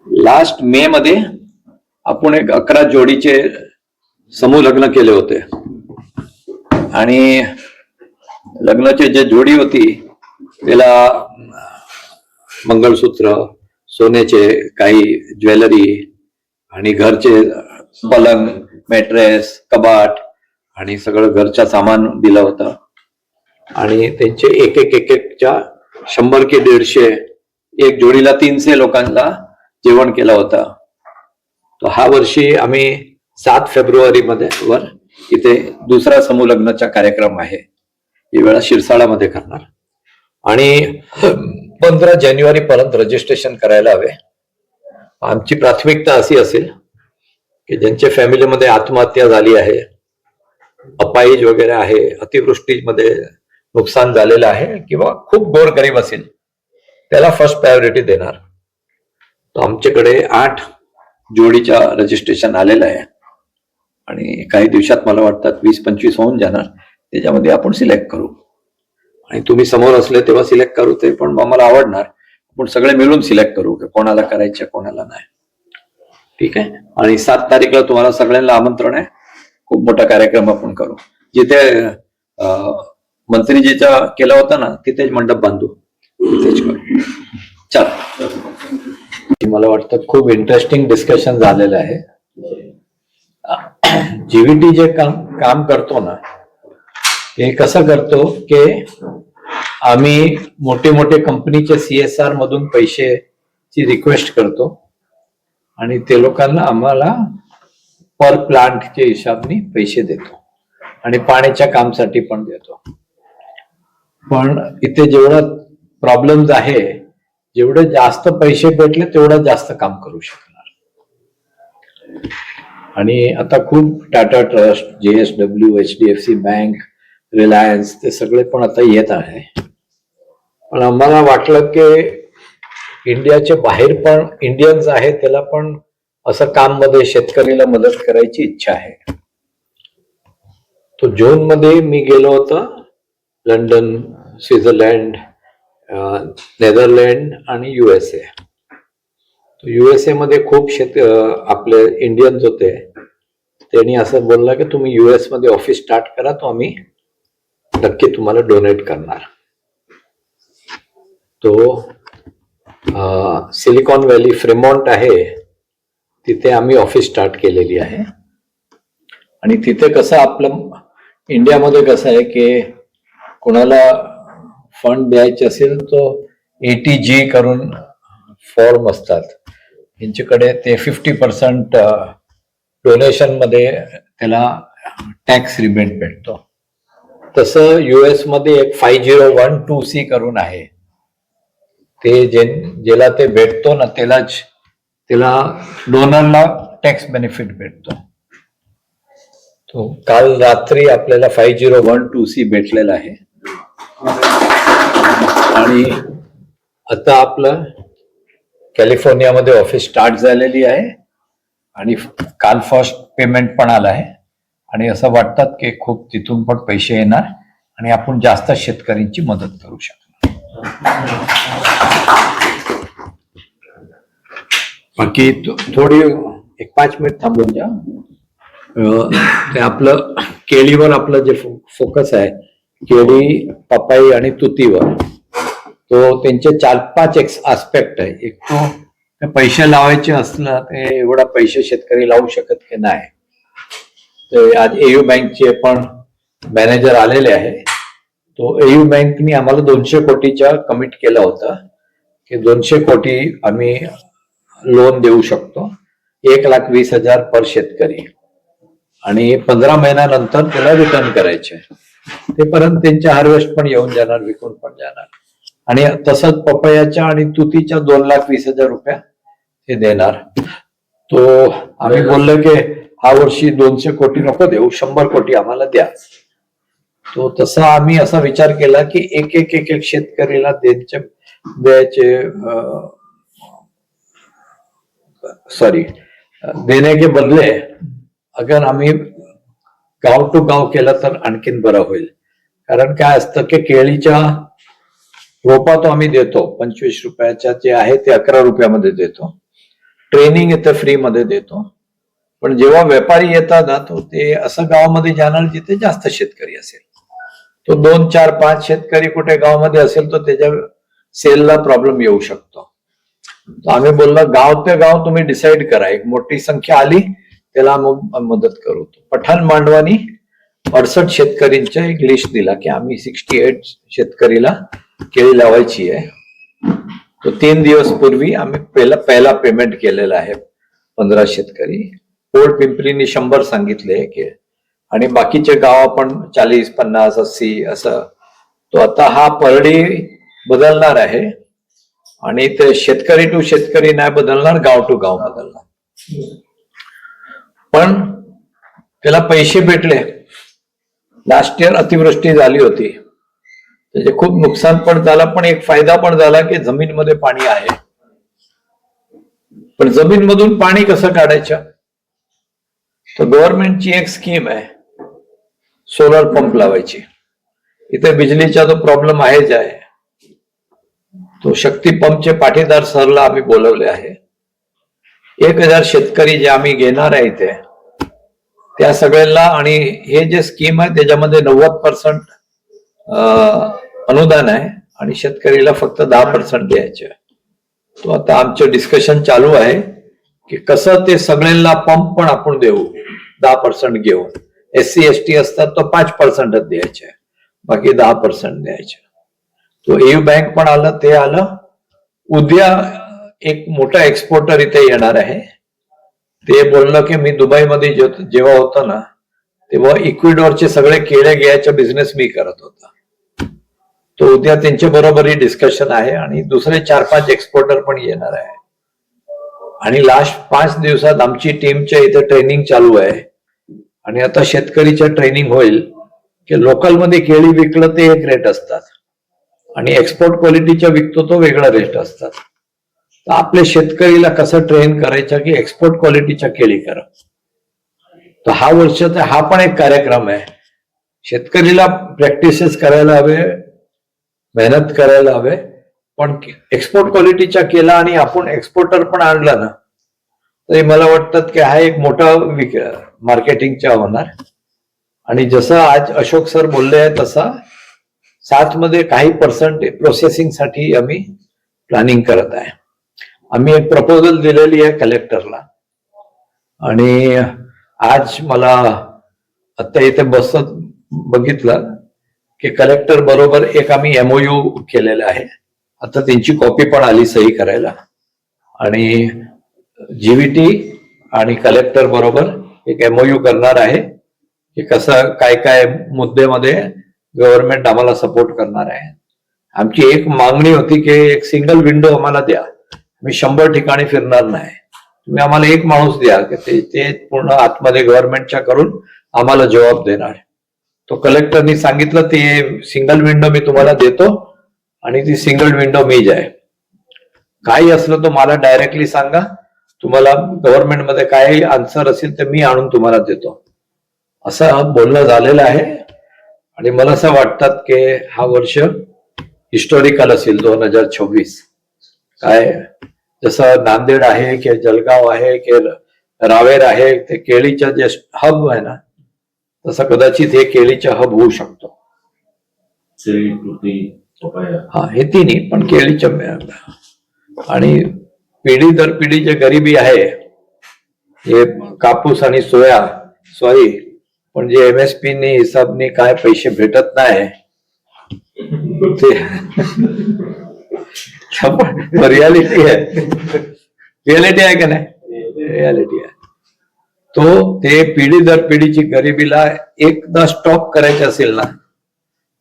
Last मे मध्ये आपण एक 11 जोडीचे समूह लग्न केले होते आणि लग्नाची जे जोडी होती त्याला मंगळसूत्र, सोन्याचे काही ज्वेलरी आणि घरचे पलंग, मॅट्रेस, कबाट आणि सगळं घरचं सामान दिलं होतं आणि त्यांचे एक एकच्या 100 की 150 एक जोडीला 300 लोकांना जेवण केलं होतं. तर हा वर्षी आम्ही 7 फेब्रुवारी वर इथे दुसरा समूह लग्नाचा कार्यक्रम आहे. ही वेळा शिरसाळामध्ये करणार आणि 15 जानेवारी पर्यंत रजिस्ट्रेशन करायला हवे. आमची प्राथमिकता अशी असेल की ज्यांच्या फॅमिलीमध्ये आत्महत्या झाली आहे, अपाहिज वगैरे आहे, अतिवृष्टीमध्ये नुकसान झालेलं आहे किंवा खूप गोरगरीब असेल त्याला फर्स्ट प्रायोरिटी देणार. तर आमच्याकडे 8 जोडीच्या रजिस्ट्रेशन आलेलं आहे आणि काही दिवसात मला वाटतं 20-25 होऊन जाणार. त्याच्यामध्ये आपण सिलेक्ट करू आणि तुम्ही समोर असले तेव्हा सिलेक्ट करू, ते पण आम्हाला आवडणार. आपण सगळे मिळून सिलेक्ट करू की कोणाला करायचं कोणाला नाही. ठीक आहे. आणि 7 तारीखला तुम्हाला सगळ्यांना आमंत्रण आहे. खूप मोठा कार्यक्रम आपण करू. जिथे मंत्रीजीचा केला होता ना तिथेच मंडप बांधू, तिथेच करू. चल, मला वाटतं खूप इंटरेस्टिंग डिस्कशन झालेलं आहे. जीव्हीटी जे काम करतो ना हे कसं करतो की आम्ही मोठे मोठे कंपनीचे CSR मधून पैशाची रिक्वेस्ट करतो आणि ते लोकांना आम्हाला पर प्लांटच्या हिशोबाने पैसे देतो आणि पाण्याच्या कामसाठी पण देतो. पण इथे जेवढा प्रॉब्लेम्स आहे, जेवढे जास्त पैसे भेटले तेवढं जास्त काम करू शकणार. आणि आता खूप Tata trust, JSW, HDFC bank, Reliance ते सगळे पण आता येत आहे. पण आम्हाला वाटलं की इंडियाचे बाहेर पण इंडियन्स आहेत, त्याला पण असं काम मध्ये शेतकरीला मदत करायची इच्छा आहे. तो जून मध्ये मी गेलो होतो लंडन, स्वित्झर्लंड, नेदरलँड आणि USA. USA मध्ये खूप आपले इंडियन्स होते. त्यांनी असं बोललं की तुम्ही US मध्ये ऑफिस स्टार्ट करा, तो आम्ही नक्की तुम्हाला डोनेट करणार. तो सिलिकॉन व्हॅली फ्रेमॉन्ट आहे, तिथे आम्ही ऑफिस स्टार्ट केलेली आहे. आणि तिथे कसं आपलं इंडियामध्ये कसं आहे की कोणाला फंड द्यायचे असेल तो ATG करून फॉर्म असतात, यांच्याकडे ते 50% डोनेशन मध्ये त्याला टॅक्स रिबेट भेटतो. तसं US मध्ये एक 5012C करून आहे, ते ज्याला ते भेटतो ना त्याला डोनरला टॅक्स बेनिफिट भेटतो. तो काल रात्री आपल्याला 5012C भेटलेला आहे. आणि आता आपलं कॅलिफोर्नियामध्ये ऑफिस स्टार्ट झालेली आहे आणि काल फर्स्ट पेमेंट पण आलं आहे. आणि असं वाटतात की खूप तिथून पण पैसे येणार आणि आपण जास्त शेतकऱ्यांची मदत करू शकतो. बाकी थोडी 1-5 मिनिट थांबून द्या. ते आपलं केळीवर आपलं जे फोकस आहे, केळी, पपाई आणि तुतीवर, तो त्यांचे 4-5 आस्पेक्ट आहे. एक तो पैसे लावायचे असलं ते एवढा पैसे शेतकरी लावू शकत की नाही. ते आज AU बँकचे पण मॅनेजर आलेले आहे. तो AU बँकनी आम्हाला 200 कोटीच्या कमिट केला होता की 200 कोटी आम्ही लोन देऊ शकतो, 1,20,000 पर शेतकरी, आणि 15 महिन्यानंतर त्याला रिटर्न करायचे. ते पर्यंत त्यांचे हार्वेस्ट पण येऊन जाणार, विकून पण जाणार. आणि तसंच पपयाच्या आणि तुतीच्या 2,20,000 रुपये हे देणार. तो आम्ही बोललो की हा वर्षी 200 कोटी नको देऊ, 100 कोटी आम्हाला द्या. तो तसा आम्ही असा विचार केला की एक शेतकरीला देने के बदले अगर आम्ही गाव टू गाव केलं तर आणखीन बरं होईल. कारण काय असतं की केळीच्या रोपा तो आम्ही देतो 25 रुपयाच्या, जे आहे ते 11 रुपयामध्ये देतो. ट्रेनिंग इथे फ्रीमध्ये देतो. पण जेव्हा व्यापारी येतात ना, तो ते असं गावामध्ये जाणार जिथे जास्त शेतकरी असेल. तो 2, 4, 5 शेतकरी कुठे गावामध्ये असेल तर त्याच्या सेलला प्रॉब्लेम येऊ शकतो. तर आम्ही बोललो गाव ते गाव तुम्ही डिसाईड करा, एक मोठी संख्या आली त्याला मग मदत करू. पठाण मांडवानी 68 शेतकरींचा एक लिस्ट दिला की आम्ही 68 शेतकरीला केळी लावायची आहे. तो 3 दिवस पूर्वी आम्ही पहिला पेमेंट केलेला आहे 15 शेतकरी. पोर्ट पिंपरीने 100 सांगितले की, आणि बाकीचे गाव पण 40, 50, 80 असं. तो आता हा पर डे बदलणार आहे आणि ते शेतकरी टू शेतकरी नाही बदलणार, गाव टू गाव बदलणार. पण त्याला पैसे भेटले. लास्ट इयर अतिवृष्टी झाली होती, त्याचे खूप नुकसान पण झालं, पण एक फायदा पण झाला की जमीनमध्ये पाणी आहे. पण जमीन मधून पाणी कसं काढायचं, तर गव्हर्नमेंटची एक स्कीम आहे सोलर पंप लावायची. इथे बिजलीचा जो प्रॉब्लेम आहेच आहे. तो शक्ती पंपचे पाठीदार सरला आम्ही बोलवले आहे. 1000 शेतकरी जे आम्ही घेणार आहे इथे त्या सगळ्यांना, आणि हे जे स्कीम आहे त्याच्यामध्ये 90% अनुदान आहे आणि शेतकरीला फक्त 10% द्यायचे. तो आता आमचं डिस्कशन चालू आहे की कसं ते सगळ्यांना पंप पण आपण देऊ 10% घेऊन. SC ST असतात तो 5% द्यायचे, बाकी 10% द्यायचे. तो EU बँक पण आलं, ते आलं. उद्या एक मोठा एक्सपोर्टर इथे येणार आहे. ते बोललं की मी दुबईमध्ये जेव्हा होतो ना तेव्हा इक्विडोरचे सगळे केळे घ्यायचा बिझनेस मी करत होता. तो उद्या त्यांच्या बरोबरही डिस्कशन आहे आणि दुसरे 4-5 एक्सपोर्टर पण येणार आहे. आणि लास्ट 5 दिवसात आमची टीमच्या इथे ट्रेनिंग चालू आहे. आणि आता शेतकरीचं ट्रेनिंग होईल की लोकलमध्ये केळी विकलं ते एक रेट असतात आणि एक्सपोर्ट क्वालिटीच्या विकतो तो वेगळा रेट असतात. तर आपल्या शेतकरीला कसं ट्रेन करायचं की एक्सपोर्ट क्वालिटीच्या केळी करा. तर हा वर्षाचा हा पण एक कार्यक्रम आहे. शेतकरीला प्रॅक्टिसेस करायला हवे, मेहनत करायला हवे, पण एक्सपोर्ट क्वालिटीच्या केला आणि आपण एक्सपोर्टर पण आणला ना तरी मला वाटतं की हा एक मोठा मार्केटिंगचा होणार. आणि जसं आज अशोक सर बोलले आहे तसा 7 मध्ये काही % प्रोसेसिंग साठी आम्ही प्लॅनिंग करत आहे. आम्ही एक प्रपोजल दिलेली आहे कलेक्टरला. आणि आज मला आता इथे बसत बघितलं की कलेक्टर बरोबर एक आम्ही MOU केलेला आहे. आता त्यांची कॉपी पण आली सही करायला. आणि GVT आणि कलेक्टर बरोबर एक MOU करणार आहे की कसं काय काय मुद्द्यामध्ये गव्हर्नमेंट आम्हाला सपोर्ट करणार आहे. आमची एक मागणी होती की एक सिंगल विंडो आम्हाला द्या. मी 100 ठिकाणी फिरणार नाही, तुम्ही आम्हाला एक माणूस द्या की ते पूर्ण आतमध्ये गव्हर्नमेंटच्या करून आम्हाला जबाब देणार. तो कलेक्टरनी सांगितलं ते सिंगल विंडो मी तुम्हाला देतो आणि ती सिंगल विंडो मीच आहे. काही असलं तर मला डायरेक्टली सांगा, तुम्हाला गव्हर्नमेंटमध्ये काही आन्सर असेल तर मी आणून तुम्हाला देतो, असं बोलणं झालेलं आहे. आणि मला असं वाटतं की हा वर्ष हिस्टॉरिकल असेल 2026. काय जसं नांदेड आहे की जळगाव आहे की रावेर आहे, ते केळीच्या जे हब आहे ना तसं कदाचित हे केळीच्या हब होऊ शकतो. हा, हे तिन्ही पण केळीच्या. आणि पिढी दर पिढी जे गरिबी आहे, हे कापूस आणि सॉरी पण जे MSP ने हिसाबने काय पैसे भेटत नाही ते रियालिटी आहे. रियालिटी आहे का नाही, रियालिटी आहे. तो ते पिढी दर पिढीची गरिबीला एकदा स्टॉप करायचे असेल ना,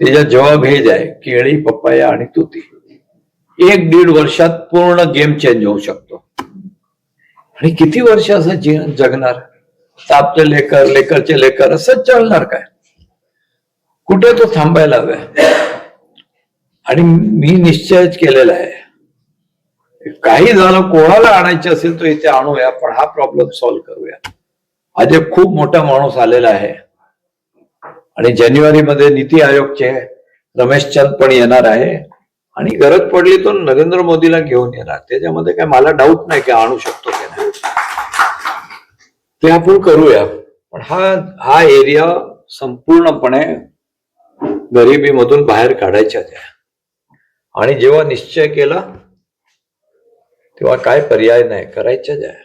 त्याचा जवाब हेच आहे, केळी, पपया आणि तुती. 1-1.5 वर्षात पूर्ण गेम चेंज होऊ शकतो. आणि किती वर्ष असं जगणार, आपले लेकरचे लेकर असंच चालणार काय, कुठे तो थांबायला हवा. आणि मी निश्चयच केलेला आहे, काही झालं कोणाला आणायचे असेल तर इथे आणूया, पण हा प्रॉब्लेम सॉल्व्ह करूया. आज एक खूप मोठा माणूस आलेला आहे आणि जानेवारीमध्ये नीती आयोगचे रमेश चंद पण येणार आहे. आणि गरज पडली तो नरेंद्र मोदीला घेऊन येणार. त्याच्यामध्ये काय मला डाऊट नाही की आणू शकतो की नाही. ते आपण करूया, पण हा एरिया संपूर्णपणे गरिबीमधून बाहेर काढायच्याच आहे. आणि जेव्हा निश्चय केला तेव्हा काय पर्याय नाही, करायच्याच आहे.